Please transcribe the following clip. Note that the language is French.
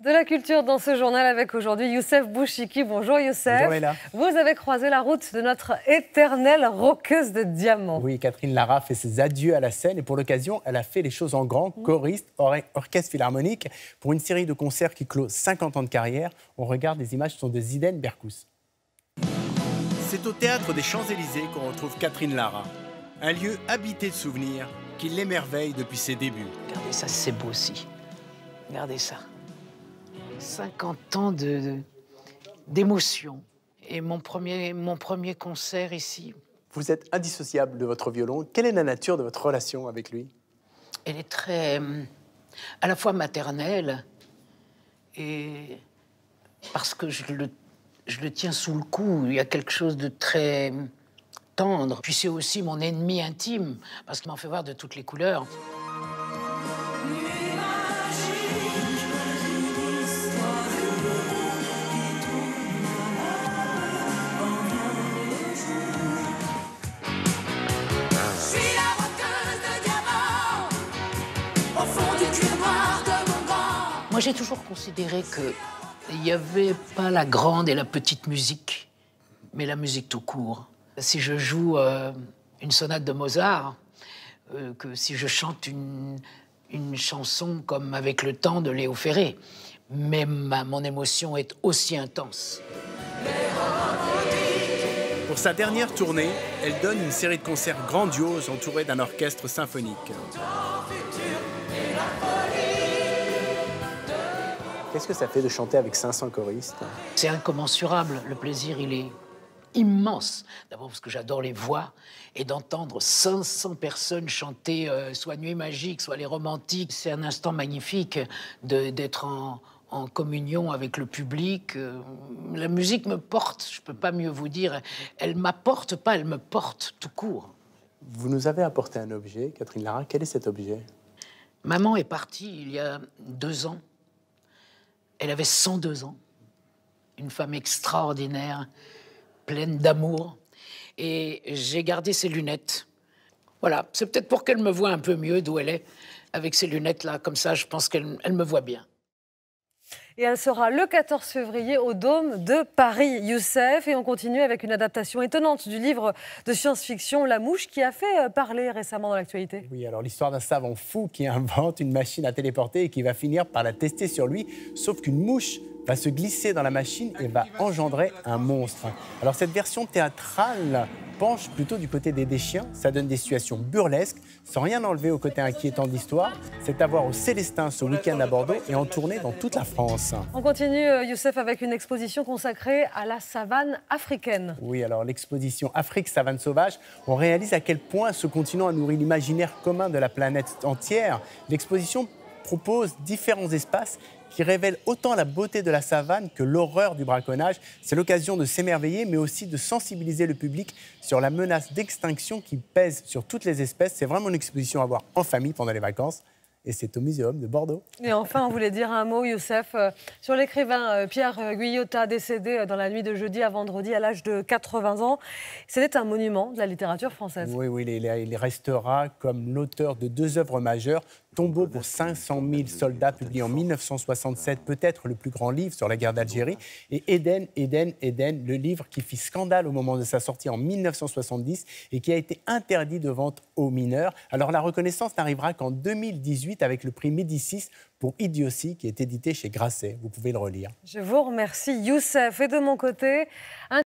De la culture dans ce journal avec aujourd'hui Youssef Bouchiki. Bonjour Youssef. Bonjour Léla. Vous avez croisé la route de notre éternelle roqueuse de diamants. Oui, Catherine Lara fait ses adieux à la scène et pour l'occasion, elle a fait les choses en grand, choriste, orchestre philharmonique. Pour une série de concerts qui clôt 50 ans de carrière, on regarde des images qui sont de Zidane Berkous. C'est au Théâtre des Champs-Élysées qu'on retrouve Catherine Lara. Un lieu habité de souvenirs qui l'émerveille depuis ses débuts. Regardez ça, c'est beau aussi. Regardez ça. 50 ans d'émotion. Et mon premier concert ici. Vous êtes indissociable de votre violon. Quelle est la nature de votre relation avec lui? Elle est très, à la fois maternelle, et parce que je le tiens sous le cou. Il y a quelque chose de très tendre. Puis c'est aussi mon ennemi intime, parce qu'il m'en fait voir de toutes les couleurs. Moi, j'ai toujours considéré qu'il n'y avait pas la grande et la petite musique, mais la musique tout court. Si je joue une sonate de Mozart, que si je chante une chanson comme Avec le temps de Léo Ferré, mais mon émotion est aussi intense. Pour sa dernière tournée, elle donne une série de concerts grandioses entourée d'un orchestre symphonique. Qu'est-ce que ça fait de chanter avec 500 choristes? C'est incommensurable. Le plaisir, il est immense. D'abord parce que j'adore les voix et d'entendre 500 personnes chanter soit Nuit magique, soit les romantiques. C'est un instant magnifique d'être en communion avec le public. La musique me porte, je ne peux pas mieux vous dire. Elle m'apporte pas, elle me porte tout court. Vous nous avez apporté un objet, Catherine Lara. Quel est cet objet? Maman est partie il y a 2 ans. Elle avait 102 ans. Une femme extraordinaire, pleine d'amour. Et j'ai gardé ses lunettes. Voilà, c'est peut-être pour qu'elle me voie un peu mieux d'où elle est. Avec ces lunettes-là, comme ça, je pense qu'elle me voit bien. Et elle sera le 14 février au Dôme de Paris, Youssef. Et on continue avec une adaptation étonnante du livre de science-fiction La Mouche qui a fait parler récemment dans l'actualité. Oui, alors l'histoire d'un savant fou qui invente une machine à téléporter et qui va finir par la tester sur lui, sauf qu'une mouche va se glisser dans la machine et va engendrer un monstre. Alors cette version théâtrale penche plutôt du côté des chiens, ça donne des situations burlesques, sans rien enlever au côté inquiétant de l'histoire. C'est à voir au Célestin ce week-end à Bordeaux et en tournée dans toute la France. On continue, Youssef, avec une exposition consacrée à la savane africaine. Oui, alors l'exposition Afrique, savane sauvage, on réalise à quel point ce continent a nourri l'imaginaire commun de la planète entière. L'exposition propose différents espaces qui révèlent autant la beauté de la savane que l'horreur du braconnage. C'est l'occasion de s'émerveiller, mais aussi de sensibiliser le public sur la menace d'extinction qui pèse sur toutes les espèces. C'est vraiment une exposition à voir en famille pendant les vacances. Et c'est au Muséum de Bordeaux. Et enfin, on voulait dire un mot, Youssef, sur l'écrivain Pierre Guyotat, décédé dans la nuit de jeudi à vendredi à l'âge de 80 ans. C'était un monument de la littérature française. Oui, il restera comme l'auteur de 2 œuvres majeures. Tombeau pour 500 000 soldats, publié en 1967, peut-être le plus grand livre sur la guerre d'Algérie. Et Éden, le livre qui fit scandale au moment de sa sortie en 1970 et qui a été interdit de vente aux mineurs. Alors la reconnaissance n'arrivera qu'en 2018 avec le prix Médicis pour Idiotie qui est édité chez Grasset. Vous pouvez le relire. Je vous remercie, Youssef. Et de mon côté,